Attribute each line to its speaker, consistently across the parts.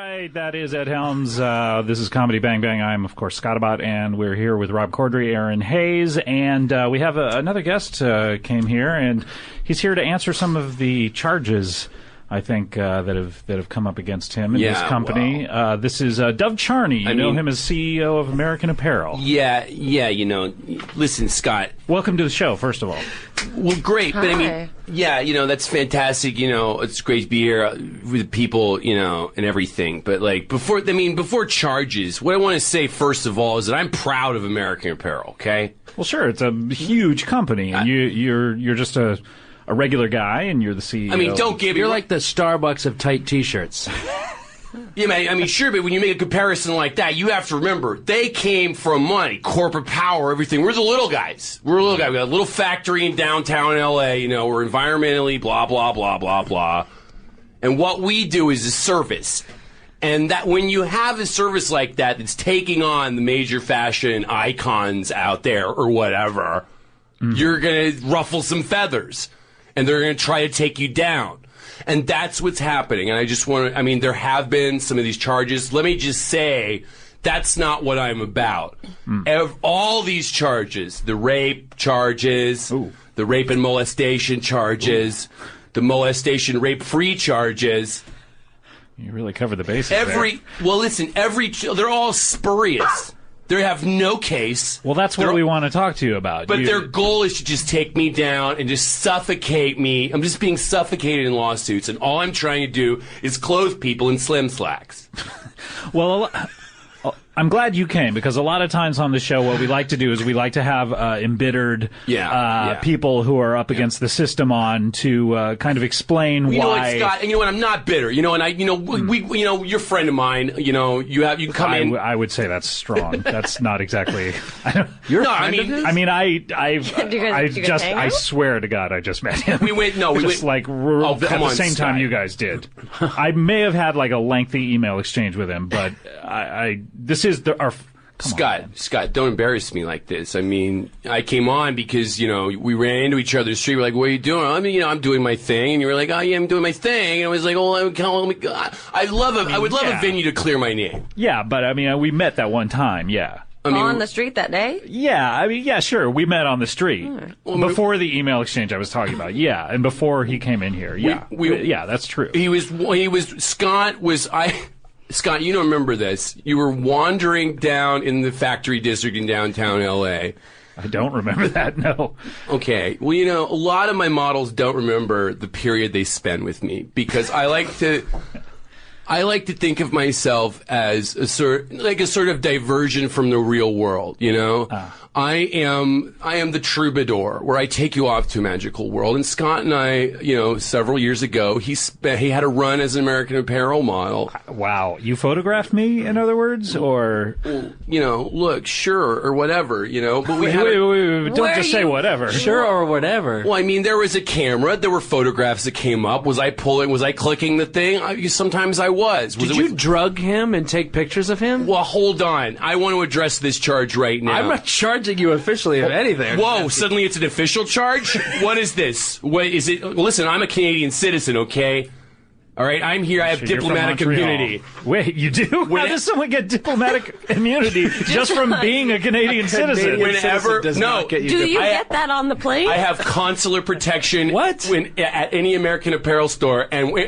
Speaker 1: right, that is Ed Helms. This is Comedy Bang Bang. I'm, of course, Scottabot, and we're here with Rob Corddry, Erinn Hayes, and we have another guest came here, and he's here to answer some of the charges, I think, that have come up against him and his company. Well, this is Dov Charney. You know him as CEO of American Apparel.
Speaker 2: Yeah, listen, Scott.
Speaker 1: Welcome to the show, first of all.
Speaker 2: Well, great,
Speaker 3: Hi.
Speaker 2: but I mean, yeah, that's fantastic. It's great to be here with people, and everything. But before charges, what I want to say first of all is that I'm proud of American Apparel. Okay.
Speaker 1: Well, sure, it's a huge company, and you're just a regular guy, and you're the CEO.
Speaker 2: I mean, don't give me...
Speaker 4: You're like the Starbucks of tight T-shirts.
Speaker 2: Yeah, man, I mean, sure, but when you make a comparison like that, you have to remember, they came from money, corporate power, everything. We're the little guys. We're a little guy. We got a little factory in downtown L.A., we're environmentally blah, blah, blah, blah, blah. And what we do is a service. And that when you have a service like that that's taking on the major fashion icons out there or whatever, you're going to ruffle some feathers. And they're going to try to take you down. And that's what's happening. And I just want to, there have been some of these charges. Let me just say, that's not what I'm about. All these charges, the rape charges, the rape and molestation charges, the molestation rape-free charges.
Speaker 1: You really covered the bases
Speaker 2: they're all spurious. They have no case.
Speaker 1: Well, that's what we want to talk to you about.
Speaker 2: But their goal is to just take me down and just suffocate me. I'm just being suffocated in lawsuits, and all I'm trying to do is clothe people in slim slacks.
Speaker 1: Well, I'm glad you came, because a lot of times on the show what we like to do is we like to have embittered people who are up against the system on to kind of explain why.
Speaker 2: You know what, Scott? And you know what? I'm not bitter. You're a friend of mine. You can come in.
Speaker 1: I would say that's strong. That's not exactly.
Speaker 4: You're a friend of his?
Speaker 1: I swear to God, I just met him.
Speaker 2: We went at
Speaker 1: the same time you guys did. I may have had like a lengthy email exchange with him, but
Speaker 2: Scott, don't embarrass me like this. I mean, I came on because, we ran into each other in the street. We're like, what are you doing? I'm doing my thing. And you were like, oh, yeah, I'm doing my thing. And I was like, oh, I would love a venue to clear my name.
Speaker 1: Yeah, but we met that one time, yeah.
Speaker 3: On the street that day?
Speaker 1: Yeah, sure. We met on the street. Before the email exchange I was talking about, yeah. And before he came in here, yeah. Yeah, that's true.
Speaker 2: Scott, you don't remember this. You were wandering down in the factory district in downtown L.A.
Speaker 1: I don't remember that, no.
Speaker 2: Okay. Well, a lot of my models don't remember the period they spend with me, because I like to think of myself as a sort of diversion from the real world, I am the troubadour, where I take you off to a magical world. And Scott and I, several years ago, he had a run as an American Apparel model.
Speaker 1: Wow. You photographed me, in other words, or?
Speaker 2: Well, look, sure, or whatever, but
Speaker 1: wait, don't just say whatever.
Speaker 4: Sure or whatever.
Speaker 2: Well, there was a camera, there were photographs that came up. Was I clicking the thing? Sometimes I was.
Speaker 4: Did you drug him and take pictures of him?
Speaker 2: Well, hold on. I want to address this charge right now.
Speaker 4: I'm not charging you officially of anything.
Speaker 2: Whoa, suddenly it's an official charge? What is this? What is it? Listen, I'm a Canadian citizen, okay? All right, I'm here. I have diplomatic immunity.
Speaker 1: Wait, you do? How does someone get diplomatic immunity just from being a Canadian citizen?
Speaker 3: Do you get that on the plane?
Speaker 2: I have consular protection.
Speaker 4: What?
Speaker 2: At any American Apparel store, and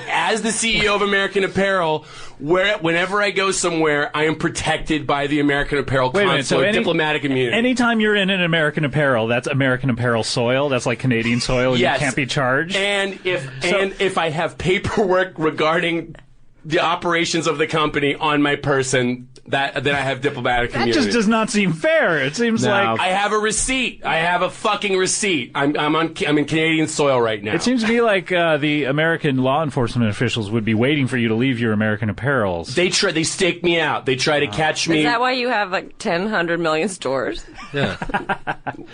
Speaker 2: as the CEO of American Apparel, whenever I go somewhere, I am protected by the American Apparel consular diplomatic immunity.
Speaker 1: Anytime you're in an American Apparel, that's American Apparel soil. That's like Canadian soil. And
Speaker 2: yes.
Speaker 1: You can't be charged.
Speaker 2: And if I have paperwork regarding the operations of the company on my person, then I have diplomatic immunity.
Speaker 1: That just does not seem fair. It seems like
Speaker 2: I have a receipt. I have a fucking receipt. I'm in Canadian soil right now.
Speaker 1: It seems to me like the American law enforcement officials would be waiting for you to leave your American Apparels.
Speaker 2: They stake me out. They try to catch me.
Speaker 3: Is that why you have like 100 million stores?
Speaker 4: Yeah.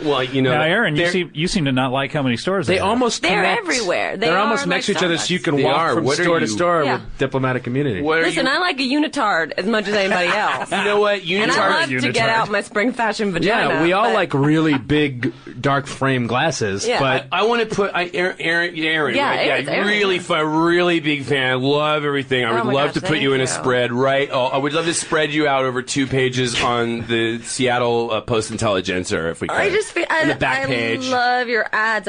Speaker 2: Well,
Speaker 1: now, Erinn, you seem to not like how many stores
Speaker 4: they're
Speaker 1: have.
Speaker 4: They're
Speaker 3: everywhere.
Speaker 4: They're almost next to each other, so you can walk from store to store with diplomatic community.
Speaker 3: Listen, I like a unitard as much as anybody else.
Speaker 2: You know what?
Speaker 3: And I love to get out my spring fashion vagina.
Speaker 4: Yeah, we all like really big, dark frame glasses.
Speaker 3: Yeah.
Speaker 4: But
Speaker 2: I want to put Erinn.
Speaker 3: Yeah,
Speaker 2: Right?
Speaker 3: Erin's Erinn.
Speaker 2: Really big fan. Love everything. I would
Speaker 3: my
Speaker 2: love
Speaker 3: gosh,
Speaker 2: to put
Speaker 3: thank
Speaker 2: you in a
Speaker 3: you.
Speaker 2: spread. Right? Oh, I would love to spread you out over 2 pages on the Seattle Post-Intelligencer, if we could.
Speaker 3: I just feel
Speaker 2: on the back page.
Speaker 3: I love your ads.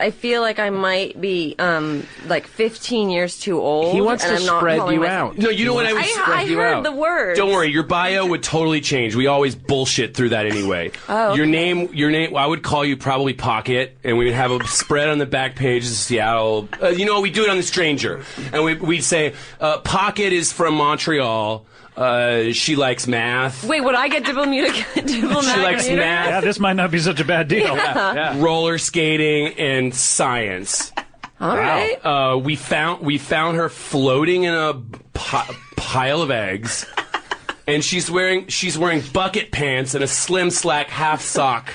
Speaker 3: I feel like I might be like 15 years too old.
Speaker 4: he wants
Speaker 3: and
Speaker 4: to
Speaker 3: I'm not
Speaker 4: spread
Speaker 3: calling
Speaker 4: you
Speaker 3: myself-
Speaker 4: out.
Speaker 2: No, you know what I would
Speaker 3: I heard the word.
Speaker 2: Don't worry, your bio would totally change. We always bullshit through that anyway.
Speaker 3: Oh,
Speaker 2: Your
Speaker 3: okay.
Speaker 2: name. I would call you probably Pocket, and we would have a spread on the back page of Seattle. You know, we do it on the Stranger, and we'd say Pocket is from Montreal. She likes math.
Speaker 3: Wait, would I get diplomatic?
Speaker 2: She likes math.
Speaker 1: Yeah, this might not be such a bad deal.
Speaker 2: Roller skating and science.
Speaker 3: All right.
Speaker 2: We found her floating in a pile of eggs, and she's wearing bucket pants and a slim slack half sock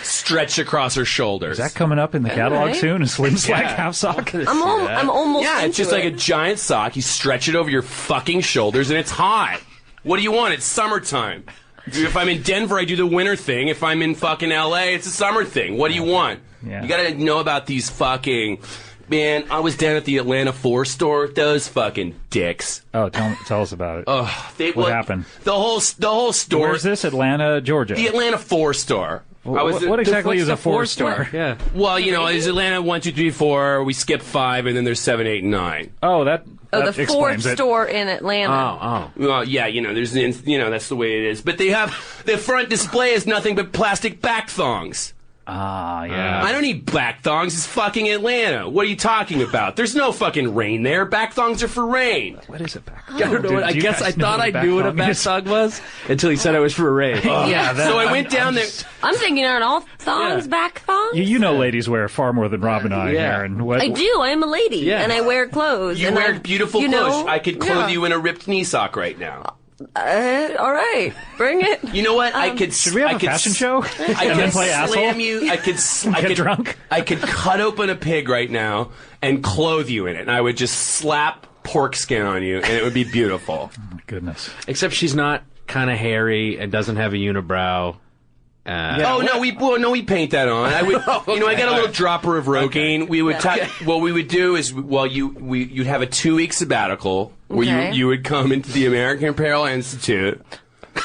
Speaker 2: stretched across her shoulders.
Speaker 1: Is that coming up in the catalog
Speaker 3: right.
Speaker 1: soon? A slim slack half sock?
Speaker 3: I'm almost.
Speaker 2: Yeah, it's just
Speaker 3: into
Speaker 2: like a giant sock. You stretch it over your fucking shoulders, and it's hot. What do you want? It's summertime. If I'm in Denver, I do the winter thing. If I'm in fucking LA, it's a summer thing. What do you want?
Speaker 1: Yeah.
Speaker 2: You gotta know about these fucking... Man, I was down at the Atlanta 4 store. Those fucking dicks.
Speaker 1: Oh, tell us about it. What happened?
Speaker 2: The whole store.
Speaker 1: Where's this? Atlanta, Georgia.
Speaker 2: The Atlanta 4 store.
Speaker 1: What exactly is a 4 store?
Speaker 4: Yeah.
Speaker 2: Well, you know, there's Atlanta 1, 2, 3, 4. We skip 5, and then there's 7, 8, and 9.
Speaker 1: Oh, that
Speaker 3: the
Speaker 1: explains
Speaker 3: fourth
Speaker 1: it.
Speaker 3: store in Atlanta.
Speaker 4: Oh.
Speaker 2: Well, yeah, you know, that's the way it is. But they have the front display is nothing but plastic back thongs.
Speaker 1: Ah, yeah.
Speaker 2: I don't need back thongs. It's fucking Atlanta. What are you talking about? There's no fucking rain there. Back thongs are for rain.
Speaker 1: What is a back?
Speaker 4: I don't know. I
Speaker 1: Do you
Speaker 4: guess
Speaker 1: guys
Speaker 4: I
Speaker 1: know
Speaker 4: thought I
Speaker 1: what
Speaker 4: knew what a
Speaker 1: thong
Speaker 4: back
Speaker 1: is?
Speaker 4: thong was until he said it was for a raid.
Speaker 1: Yeah,
Speaker 2: So I went down there.
Speaker 3: I'm thinking, aren't all thongs back thongs?
Speaker 1: You know ladies wear far more than Rob and I,
Speaker 4: Yeah.
Speaker 1: Aaron. What,
Speaker 3: I do. I am a lady,
Speaker 4: Yeah.
Speaker 3: and I wear clothes.
Speaker 2: You
Speaker 3: and
Speaker 2: wear
Speaker 3: I-
Speaker 2: beautiful
Speaker 3: you
Speaker 2: clothes.
Speaker 3: know,
Speaker 2: I could clothe
Speaker 3: yeah.
Speaker 2: you in a ripped knee sock right now.
Speaker 3: All right, bring it.
Speaker 2: You know what? I could.
Speaker 1: Should we have
Speaker 2: I
Speaker 1: a
Speaker 2: could
Speaker 1: fashion show?
Speaker 2: I
Speaker 1: and
Speaker 2: could
Speaker 1: then play
Speaker 2: slam
Speaker 1: asshole?
Speaker 2: you. I could. I
Speaker 1: Get
Speaker 2: could
Speaker 1: drunk?
Speaker 2: I could cut open a pig right now and clothe you in it, and I would just slap pork skin on you, and it would be beautiful.
Speaker 1: Oh, my goodness.
Speaker 4: Except she's not kind of hairy and doesn't have a unibrow.
Speaker 2: Oh no, we paint that on. I would, I got a little dropper of Rogaine. We would what we would do is, you'd have a 2-week sabbatical where
Speaker 3: Okay.
Speaker 2: you would come into the American Apparel Institute.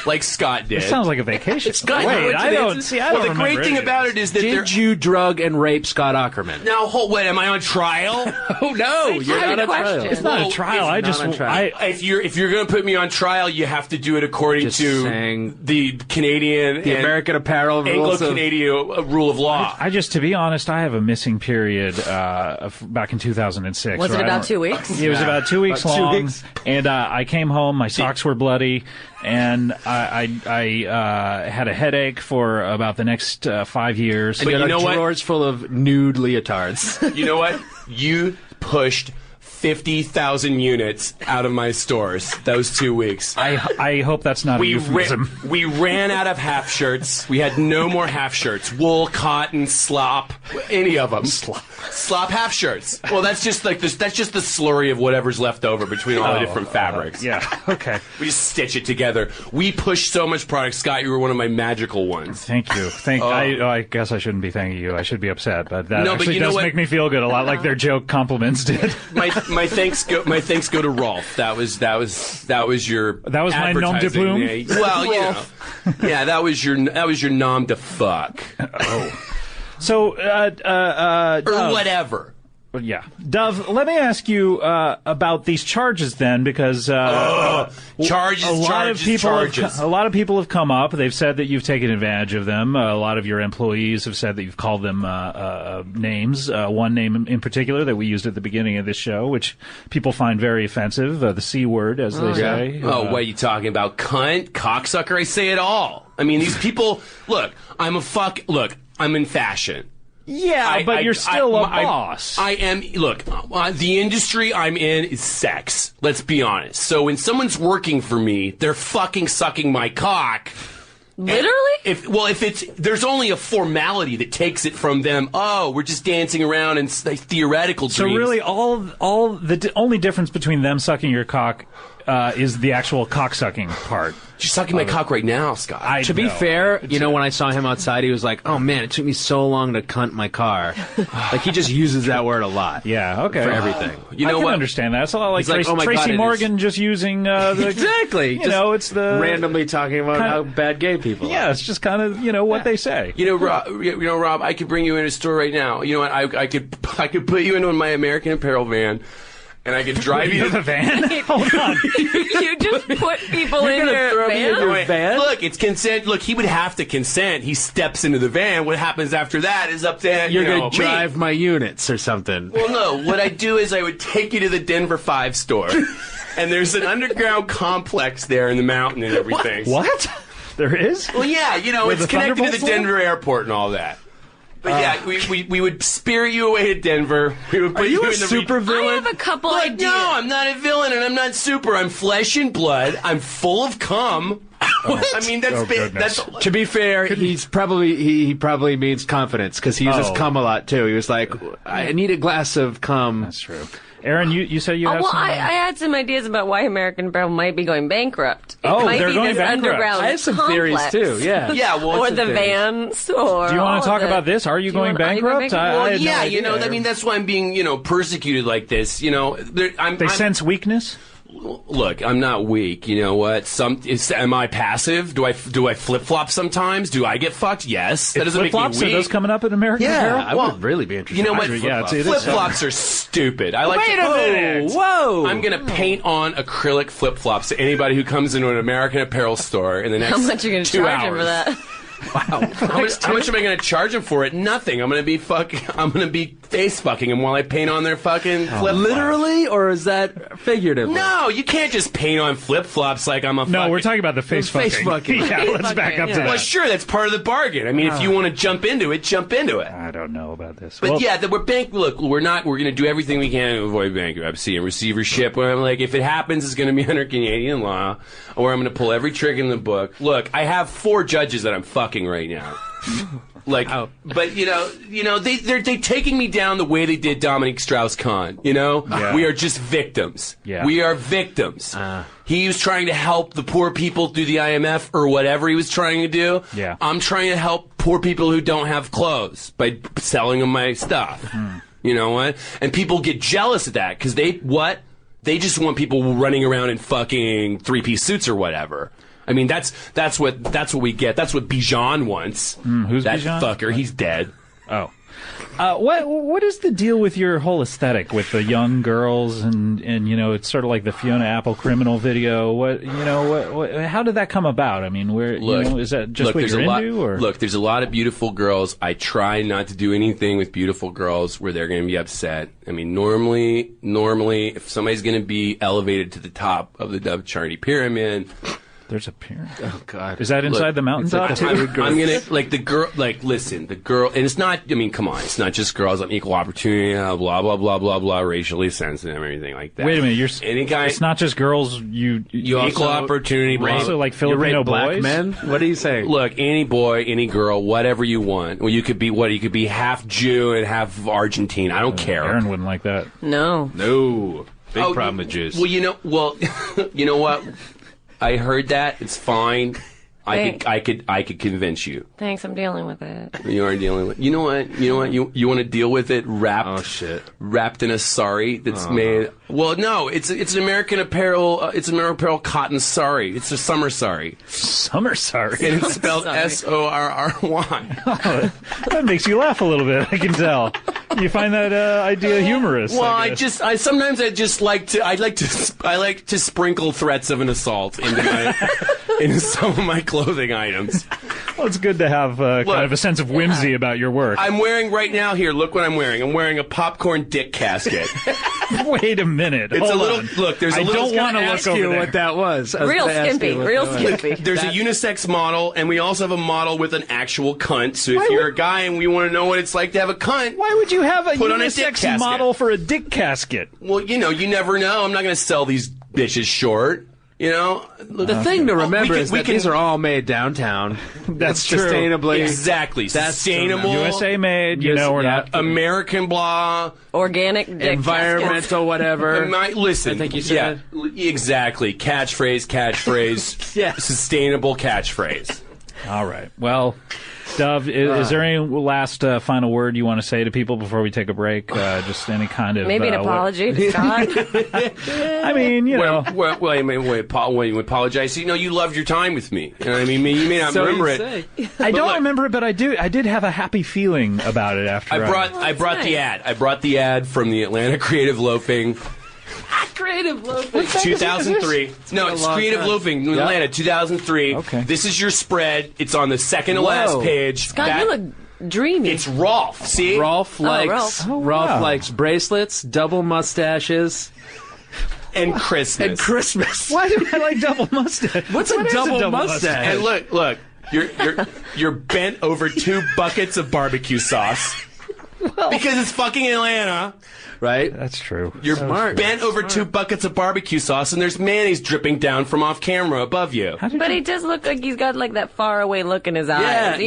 Speaker 2: Like Scott did.
Speaker 1: It sounds like a vacation.
Speaker 2: Scott,
Speaker 1: Wait, I don't see. I
Speaker 2: well,
Speaker 1: don't
Speaker 2: the great
Speaker 1: remember
Speaker 2: thing
Speaker 1: any of
Speaker 2: about
Speaker 1: this.
Speaker 2: it is that
Speaker 4: Did you drug and rape Scott Ackerman?
Speaker 2: Now, wait, am I on trial?
Speaker 4: Oh no, you're
Speaker 3: I had
Speaker 4: not
Speaker 3: a
Speaker 4: on trial.
Speaker 3: question.
Speaker 1: It's not
Speaker 2: Well,
Speaker 1: a trial.
Speaker 2: it's
Speaker 1: I
Speaker 4: not
Speaker 1: just.
Speaker 4: on trial.
Speaker 2: If you're going to put me on trial, you have to do it according
Speaker 4: Just
Speaker 2: to
Speaker 4: saying
Speaker 2: the Canadian
Speaker 4: The
Speaker 2: and
Speaker 4: American Apparel rules of...
Speaker 2: Anglo-Canadian rule of law.
Speaker 1: I just, to be honest, I have a missing period back in 2006.
Speaker 3: Was it
Speaker 1: where I
Speaker 3: about
Speaker 1: don't-
Speaker 3: 2 weeks?
Speaker 1: It was about 2 weeks
Speaker 4: About 2
Speaker 1: long,
Speaker 4: weeks.
Speaker 1: and I came home. My socks were bloody, and I had a headache for about the next 5 years.
Speaker 4: And you
Speaker 2: you
Speaker 4: had
Speaker 2: know what?
Speaker 4: drawers full of nude leotards.
Speaker 2: You know what? You pushed 50,000 units out of my stores those 2 weeks.
Speaker 1: I hope that's not a euphemism.
Speaker 2: We ran out of half shirts. We had no more half shirts. Wool, cotton, slop, any of them. Slop half shirts. Well, that's just like this. That's just the slurry of whatever's left over between all the different fabrics.
Speaker 1: Yeah. Okay.
Speaker 2: We just stitch it together. We pushed so much product. Scott, you were one of my magical ones.
Speaker 1: Thank you. I guess I shouldn't be thanking you. I should be upset, but that
Speaker 2: No, but
Speaker 1: actually
Speaker 2: you know
Speaker 1: does
Speaker 2: what?
Speaker 1: make me feel good. A lot like their joke compliments did.
Speaker 2: My thanks go to Rolf. That was your
Speaker 1: That was my nom de
Speaker 2: advertising.
Speaker 1: plume?
Speaker 2: Yeah, well, you know, yeah, that was your nom de fuck
Speaker 1: So,
Speaker 2: or whatever.
Speaker 1: well, yeah, Dov. Let me ask you about these charges then, because
Speaker 2: Charges,
Speaker 1: a lot of people
Speaker 2: charges.
Speaker 1: a lot of people have come up. They've said that you've taken advantage of them. A lot of your employees have said that you've called them names. One name in particular that we used at the beginning of this show, which people find very offensive. The C word, as they say.
Speaker 2: Oh, what are you talking about? Cunt, cocksucker? I say it all. I mean, these people. Look, I'm in fashion.
Speaker 1: Yeah, but you're still a boss.
Speaker 2: I am. Look, the industry I'm in is sex. Let's be honest. So when someone's working for me, they're fucking sucking my cock.
Speaker 3: Literally?
Speaker 2: If there's only a formality that takes it from them. Oh, we're just dancing around in theoretical dreams.
Speaker 1: So really, all the only difference between them sucking your cock is the actual cock sucking part.
Speaker 2: You're sucking my cock right now, Scott.
Speaker 4: To be fair, when I saw him outside, he was like, "Oh man, it took me so long to cunt my car." Like he just uses that word a lot.
Speaker 1: Yeah, okay.
Speaker 4: For everything.
Speaker 1: I can understand that. It's a lot like Tracy Morgan just using
Speaker 4: exactly.
Speaker 1: It's the
Speaker 4: randomly talking about how bad gay people are.
Speaker 1: Yeah, it's just kind of what they say.
Speaker 2: Rob, I could bring you in a store right now. You know what? I could put you into my American Apparel van. And I could drive you
Speaker 1: to the van? Hold on.
Speaker 3: You just put people in your van?
Speaker 2: Look, it's consent. Look, he would have to consent. He steps into the van. What happens after that is up to
Speaker 4: You're going to drive my units or something.
Speaker 2: Well, no. What I do is I would take you to the Denver 5 store. And there's an underground complex there in the mountain and everything.
Speaker 1: What? There is?
Speaker 2: Well, yeah. It's connected to the Denver airport and all that. But yeah, we would spirit you away to Denver. We would put you in the
Speaker 3: super villain? I have a couple ideas.
Speaker 2: No, I'm not a villain, and I'm not super. I'm flesh and blood. I'm full of cum. I mean, that's
Speaker 4: to be fair. He probably means confidence because he uses cum a lot too. He was like, I need a glass of cum.
Speaker 1: That's true. Erinn, you said you have some...
Speaker 3: I had some ideas about why American Apparel might be going bankrupt.
Speaker 1: They're going bankrupt.
Speaker 3: Underground
Speaker 4: I have some theories, too, yeah.
Speaker 2: Or
Speaker 3: the vans, or...
Speaker 1: Do you want to talk about this? Are you going bankrupt?
Speaker 2: Well, yeah, I mean, that's why I'm being, persecuted like this.
Speaker 1: They sense weakness?
Speaker 2: Look, I'm not weak. You know what? Am I passive? Do I flip flop sometimes? Do I get fucked? Yes. That doesn't make me weak.
Speaker 1: Are those coming up in American Apparel?
Speaker 4: I would really be interested.
Speaker 2: You know what? Flip flops are stupid. Wait a minute!
Speaker 4: Whoa!
Speaker 2: I'm gonna paint on acrylic flip flops to anybody who comes into an American Apparel store in the next 2 hours.
Speaker 3: How much are you gonna charge him for that?
Speaker 2: Wow. How much am I going to charge him for it? Nothing. I'm going to be face fucking him while I paint on their fucking flip-flops.
Speaker 4: Literally, or is that figuratively?
Speaker 2: No, you can't just paint on flip-flops like I'm a
Speaker 1: No, we're talking about the face fucking. Yeah, let's back up to that.
Speaker 2: Well, sure, that's part of the bargain. I mean, if you want to jump into it, jump into it.
Speaker 1: I don't know about this.
Speaker 2: But we're going to do everything we can to avoid bankruptcy and receivership. Where I'm like, if it happens, it's going to be under Canadian law, or I'm going to pull every trigger in the book. Look, I have 4 judges that I'm fucking right now. But they're taking me down the way they did Dominique Strauss-Kahn. We are just victims.
Speaker 1: Yeah.
Speaker 2: We are victims. He was trying to help the poor people through the IMF or whatever he was trying to do.
Speaker 1: Yeah.
Speaker 2: I'm trying to help poor people who don't have clothes by selling them my stuff. You know what? And people get jealous of that because they just want people running around in fucking 3-piece suits or whatever. I mean, that's what we get. That's what Bijan wants.
Speaker 1: Who's
Speaker 2: that
Speaker 1: Bijan?
Speaker 2: fucker? He's dead.
Speaker 1: Oh. What is the deal with your whole aesthetic with the young girls and it's sort of like the Fiona Apple criminal video? How did that come about? I mean, is that just what you're into? Or?
Speaker 2: Look, there's a lot of beautiful girls. I try not to do anything with beautiful girls where they're going to be upset. I mean, normally, if somebody's going to be elevated to the top of the Dov Charney pyramid.
Speaker 1: There's a pyramid.
Speaker 4: Oh God!
Speaker 1: Is that inside the mountaintop too?
Speaker 2: I'm gonna the girl, and it's not. I mean, come on, it's not just girls. I'm equal opportunity, blah blah blah blah blah, racially sensitive, everything like that.
Speaker 1: Wait a minute, it's not just girls. You
Speaker 2: equal opportunity,
Speaker 1: you also like Filipino
Speaker 4: black
Speaker 1: boys.
Speaker 4: Men? What do you say?
Speaker 2: Look, any boy, any girl, whatever you want. Well, you could be half Jew and half Argentine. I don't care.
Speaker 1: Erinn wouldn't like that.
Speaker 3: No.
Speaker 4: Big problem with Jews.
Speaker 2: Well, you know what. I heard that. It's fine. I could convince you.
Speaker 3: Thanks, I'm dealing with it.
Speaker 2: You are dealing with. You know what? You want to deal with it wrapped.
Speaker 4: Oh shit!
Speaker 2: Wrapped in a sari that's made. Well, no, it's an American Apparel. It's an American Apparel cotton sari. It's a summer sari.
Speaker 1: Summer sari.
Speaker 2: And it's spelled SORRY.
Speaker 1: Oh, that makes you laugh a little bit. I can tell. You find that idea humorous.
Speaker 2: Well, I like to sprinkle threats of an assault into some of my clothing items.
Speaker 1: Well, it's good to have kind of a sense of whimsy about your work.
Speaker 2: I'm wearing right now here. Look what I'm wearing. I'm wearing a popcorn dick casket.
Speaker 1: Wait a minute.
Speaker 2: It's
Speaker 1: Hold
Speaker 2: a little.
Speaker 1: on.
Speaker 2: Look, there's a little.
Speaker 1: I don't want to look over there.
Speaker 4: What that was.
Speaker 3: Real skimpy.
Speaker 2: There's a unisex model, and we also have a model with an actual cunt. So if you're a guy and we want to know what it's like to have a cunt,
Speaker 1: why would you have a
Speaker 2: put on a dick
Speaker 1: unisex
Speaker 2: casket.
Speaker 1: model for a dick casket?
Speaker 2: Well, you never know. I'm not going to sell these bitches short.
Speaker 4: The thing to remember is that these are all made downtown.
Speaker 1: That's true.
Speaker 4: Sustainably.
Speaker 2: Exactly. Sustainable.
Speaker 1: USA made. We're not
Speaker 2: American blah.
Speaker 3: Organic.
Speaker 4: Environmental whatever.
Speaker 2: Listen.
Speaker 4: I think you said.
Speaker 2: Yeah, exactly. Catchphrase.
Speaker 4: Yeah.
Speaker 2: Sustainable catchphrase.
Speaker 1: All right. Well, Dov, is there any last final word you want to say to people before we take a break? Just any kind of
Speaker 3: maybe an apology to Scott.
Speaker 1: I mean,
Speaker 2: Well, you apologize. You loved your time with me. I mean, you may not remember it.
Speaker 1: I don't remember it, but I do. I did have a happy feeling about it after.
Speaker 2: I brought the ad. I brought the ad from the Atlanta Creative Loafing.
Speaker 4: Creative Loafing.
Speaker 2: 2003. No, it's Creative Loafing in Atlanta, 2003.
Speaker 1: Okay.
Speaker 2: This is your spread. It's on the second to last page.
Speaker 3: Scott, you look dreamy.
Speaker 2: It's Rolf. See?
Speaker 4: Rolf likes
Speaker 3: Rolf.
Speaker 4: likes bracelets, double mustaches,
Speaker 2: and Christmas.
Speaker 1: Why do I like double mustache?
Speaker 4: What's a double mustache?
Speaker 2: And look. You're bent over 2 buckets of barbecue sauce. Because it's fucking Atlanta.
Speaker 4: Right?
Speaker 1: That's true.
Speaker 2: You're bent over 2 buckets of barbecue sauce, and there's mayonnaise dripping down from off camera above you.
Speaker 3: But he does look like he's got like that far away look in his eyes.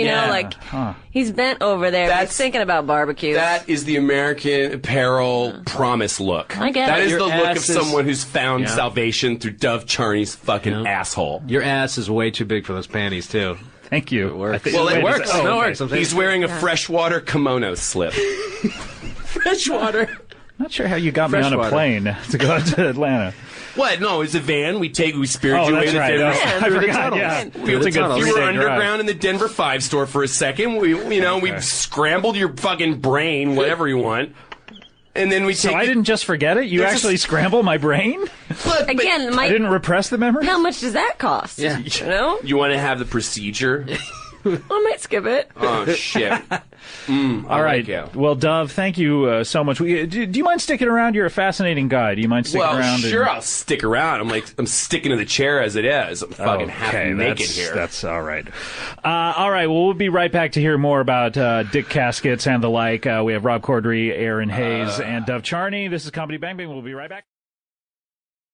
Speaker 3: He's bent over there. But he's thinking about barbecue.
Speaker 2: That is the American Apparel promise look.
Speaker 3: I get
Speaker 2: That
Speaker 3: it.
Speaker 2: is
Speaker 4: Your
Speaker 2: the look of
Speaker 4: ass is-
Speaker 2: someone who's found salvation through Dov Charney's fucking asshole.
Speaker 4: Your ass is way too big for those panties, too.
Speaker 1: Thank you.
Speaker 4: It works.
Speaker 2: Well, it works.
Speaker 4: It works.
Speaker 2: He's wearing a freshwater kimono slip.
Speaker 4: Freshwater.
Speaker 1: Not sure how you got me on a
Speaker 4: Freshwater.
Speaker 1: plane to go out to Atlanta.
Speaker 2: What? No, it's a van. We spirit
Speaker 1: Oh,
Speaker 2: you
Speaker 1: that's
Speaker 2: away
Speaker 1: right.
Speaker 2: to Denver.
Speaker 1: I forgot. Yeah,
Speaker 4: Through
Speaker 1: it's
Speaker 4: the
Speaker 1: a good
Speaker 4: tunnels.
Speaker 2: You were
Speaker 1: 3-day drive.
Speaker 2: underground in the Denver 5 store for a second. We scrambled your fucking brain, whatever you want. And then we
Speaker 1: So
Speaker 2: take
Speaker 1: I didn't just forget it. You
Speaker 2: There's
Speaker 1: actually scramble my brain.
Speaker 2: But
Speaker 3: Again,
Speaker 1: I didn't repress the memory.
Speaker 3: how much does that cost?
Speaker 4: Yeah.
Speaker 2: you want to have the procedure?
Speaker 3: I might skip it.
Speaker 2: Oh, shit.
Speaker 1: All right. Well, Dov, thank you so much. Do you mind sticking around? You're a fascinating guy. Do you mind sticking around?
Speaker 2: Sure, I'll stick around. I'm sticking to the chair as it is. I'm fucking half naked here.
Speaker 1: That's all right. All right. Well, we'll be right back to hear more about Dick Caskets and the like. We have Rob Corddry, Erinn Hayes, and Dov Charney. This is Comedy Bang Bang. We'll be right back.